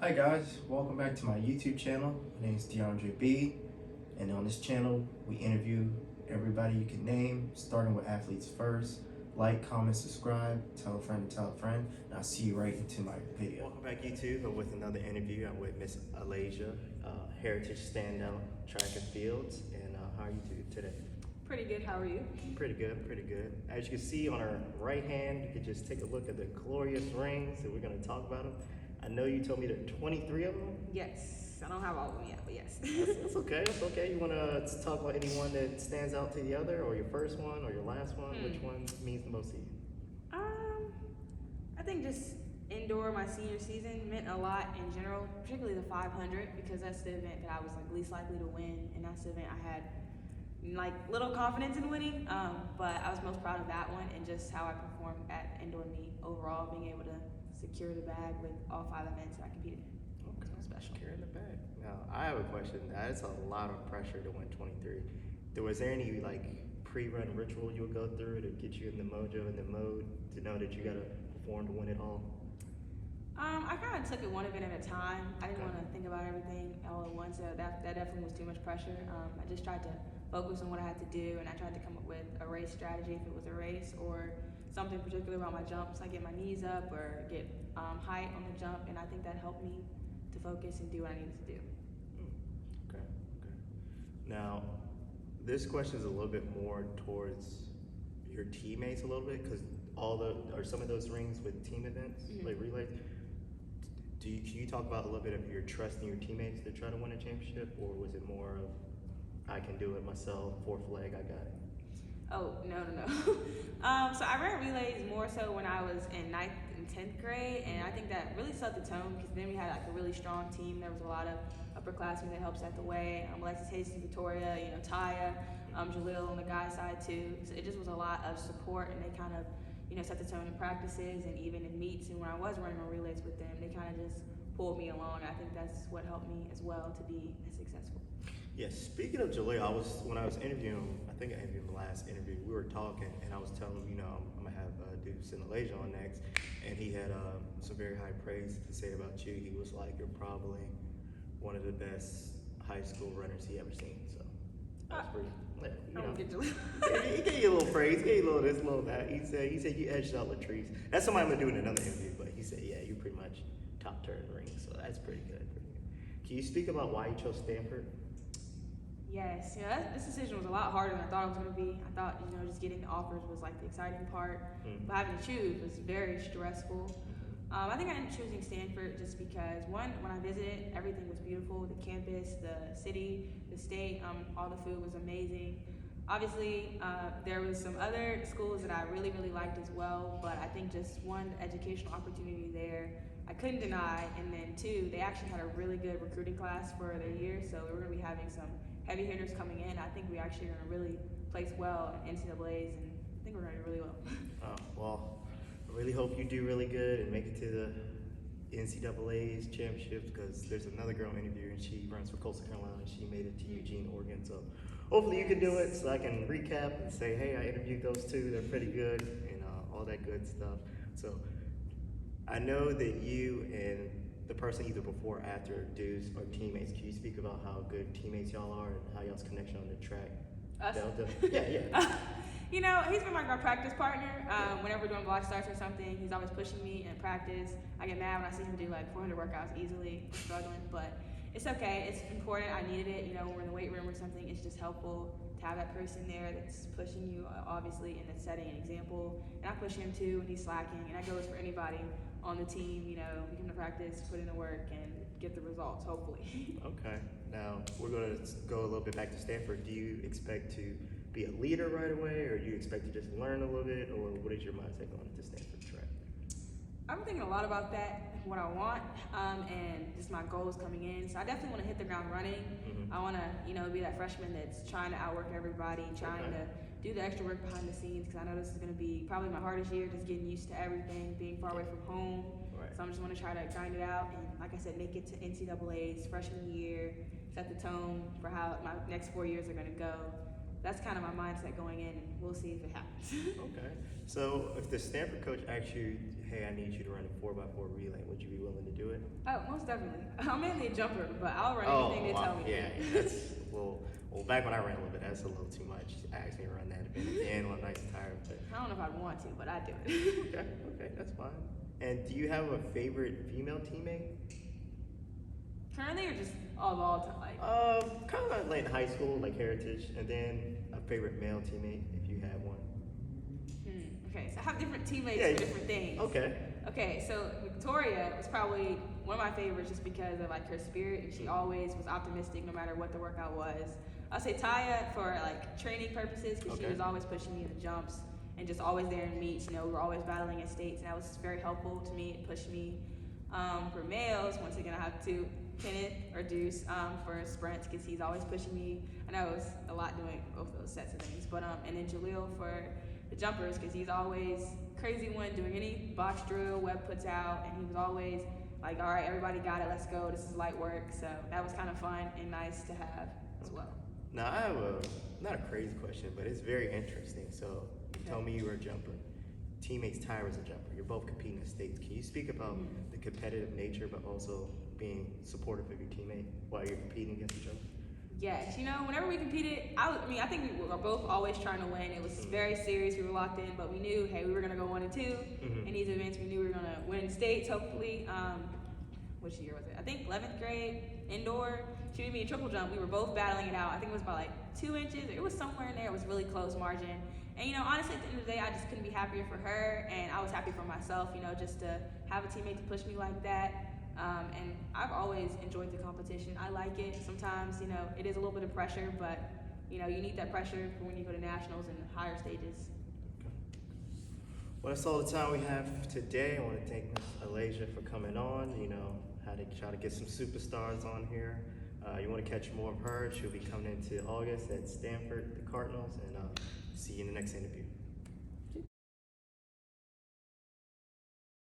Hi guys, welcome back to my YouTube channel. My name is DeAndre B, and on this channel we interview everybody you can name, starting with athletes first. Like, comment, subscribe, tell a friend to tell a friend, and I'll see you right into my video. Welcome back YouTube. I'm with another interview. I'm with Miss Alaysia, Heritage Standout Track and Fields. And how are you two today? Pretty good, how are you? Pretty good, pretty good. As you can see on our right hand, you can just take a look at the glorious rings, and we're going to talk about them. I know you told me there are 23 of them. Yes, I don't have all of them yet, but yes. That's okay, that's okay. You want to talk about any one that stands out to the other, or your first one, or your last one? Which one means the most to you? I think just indoor, my senior season meant a lot in general, particularly the 500, because that's the event that I was like least likely to win, and that's the event I had like little confidence in winning, but I was most proud of that one and just how I performed at indoor meet overall, being able to secure the bag with all 5 events that I competed in. Okay, So special. securing the bag. Now, I have a question. That's a lot of pressure to win 23. Was there any like pre-run ritual you would go through to get you in the mojo and the mode to know that you got to perform to win it all? I kind of took it one event at a time. I didn't want to think about everything all at once. That definitely was too much pressure. I just tried to focus on what I had to do, and I tried to come up with a race strategy if it was a race or something particular about my jumps. I get my knees up or get height on the jump, and I think that helped me to focus and do what I needed to do. Okay, okay. Now, this question is a little bit more towards your teammates a little bit, because some of those rings with team events, like relays, can you talk about a little bit of your trust in your teammates to try to win a championship, or was it more of, I can do it myself, 4th leg, I got it? Oh, no. So I ran relays more so when I was in 9th and 10th grade, and I think that really set the tone because then we had like a really strong team. There was a lot of upperclassmen that helped set the way. Alexis Hastings, Victoria, Taya, Jalil on the guys' side too. So it just was a lot of support, and they kind of, set the tone in practices and even in meets. And when I was running on relays with them, they kind of just pulled me along. I think that's what helped me as well to be as successful. Yes, speaking of Jaleel, when I was interviewing him, I think I interviewed him last interview, we were talking, and I was telling him, I'm gonna have Deuce and Alaysia on next, and he had some very high praise to say about you. He was like, you're probably one of the best high school runners he ever seen. So that was pretty. He gave you a little praise, he gave you a little this, a little that. He said you edged out Latrice. That's somebody I'm gonna do in another interview, but he said, yeah, you pretty much top tier in the ring. So that's pretty good. Can you speak about why you chose Stanford? Yes, this decision was a lot harder than I thought it was going to be. I thought, just getting the offers was like the exciting part, but having to choose was very stressful. I think I ended up choosing Stanford just because, one, when I visited, everything was beautiful. The campus, the city, the state, all the food was amazing. Obviously, there was some other schools that I really, really liked as well, but I think just one, the educational opportunity there, I couldn't deny, and then two, they actually had a really good recruiting class for their year, so we were going to be having some heavy hitters coming in. I think we actually are going to really place well in NCAAs, and I think we're going to do really well. Well, I really hope you do really good and make it to the NCAA's championships, because there's another girl interviewing, and she runs for Coastal Carolina, and she made it to Eugene, Oregon. So hopefully you can do it, so I can recap and say, hey, I interviewed those two. They're pretty good, and all that good stuff. So I know that you and the person either before or after Deuce are teammates. Can you speak about how good teammates y'all are and how y'all's connection on the track? Us? Delta? Yeah. He's been like my practice partner. Whenever we're doing block starts or something, he's always pushing me in practice. I get mad when I see him do like 400 workouts easily. I'm struggling, but it's okay. It's important. I needed it. When we're in the weight room or something, it's just helpful to have that person there that's pushing you, obviously, and that's setting an example. And I push him too when he's slacking, and that goes for anybody on the team. We come to practice, put in the work, and get the results, hopefully. Okay. Now, we're going to go a little bit back to Stanford. Do you expect to be a leader right away, or do you expect to just learn a little bit, or what is your mindset going into Stanford track? I'm thinking a lot about that, what I want, and just my goals coming in. So I definitely want to hit the ground running. I want to, be that freshman that's trying to outwork everybody, trying to do the extra work behind the scenes, because I know this is going to be probably my hardest year, just getting used to everything, being far away from home. Right. So I'm just want to try to grind it out, and like I said, make it to NCAA's freshman year, set the tone for how my next 4 years are going to go. that's kind of my mindset going in, and we'll see if it happens. Okay. So if the Stanford coach asks you, hey, I need you to run a 4x4 relay, would you be willing to do it? Oh, most definitely. I'm mainly a jumper, but I'll run anything they tell me. Yeah, that's, well, back when I ran a little bit, that's a little too much. Ask me to run that at the end when I'm nice and tired, but. I don't know if I'd want to, but I do it. Okay, that's fine. And do you have a favorite female teammate? Currently, or just of all time? Like, Kind of like in high school, like Heritage, and then a favorite male teammate, if you have one. Okay, so I have different teammates for different things. Okay, so Victoria was probably one of my favorites just because of like her spirit, and she always was optimistic no matter what the workout was. I'll say Taya for like training purposes because she was always pushing me in the jumps and just always there in meets. You know, we were always battling at states, and that was very helpful to me. It pushed me. For males, once again, I have to Kenneth or Deuce for sprints because he's always pushing me. I know it was a lot doing both of those sets of things, but and then Jaleel for the jumpers because he's always crazy one doing any box drill Webb puts out, and he was always like, all right, everybody got it, let's go, this is light work. So that was kind of fun and nice to have as well. Now I have not a crazy question, but it's very interesting. So you told me you were a jumper. Teammates Tyra was a jumper. You're both competing in states. Can you speak about the competitive nature, but also being supportive of your teammate while you're competing against each other? Yes, you know, whenever we competed, I think we were both always trying to win. It was very serious. We were locked in, but we knew, hey, we were going to go 1 and 2 in these events. We knew we were going to win states, hopefully. Which year was it? I think 11th grade, indoor. She beat me in triple jump. We were both battling it out. I think it was by like 2 inches. It was somewhere in there. It was really close margin. And, you know, honestly, at the end of the day, I just couldn't be happier for her. And I was happy for myself, you know, just to have a teammate to push me like that. And I've always enjoyed the competition. I like it. Sometimes, you know, it is a little bit of pressure, but, you know, you need that pressure for when you go to nationals and higher stages. Okay. Well, that's all the time we have today. I want to thank Ms. Alaysia for coming on. You know, how to try to get some superstars on here. You want to catch more of her, she'll be coming into August at Stanford, the Cardinals, and see you in the next interview.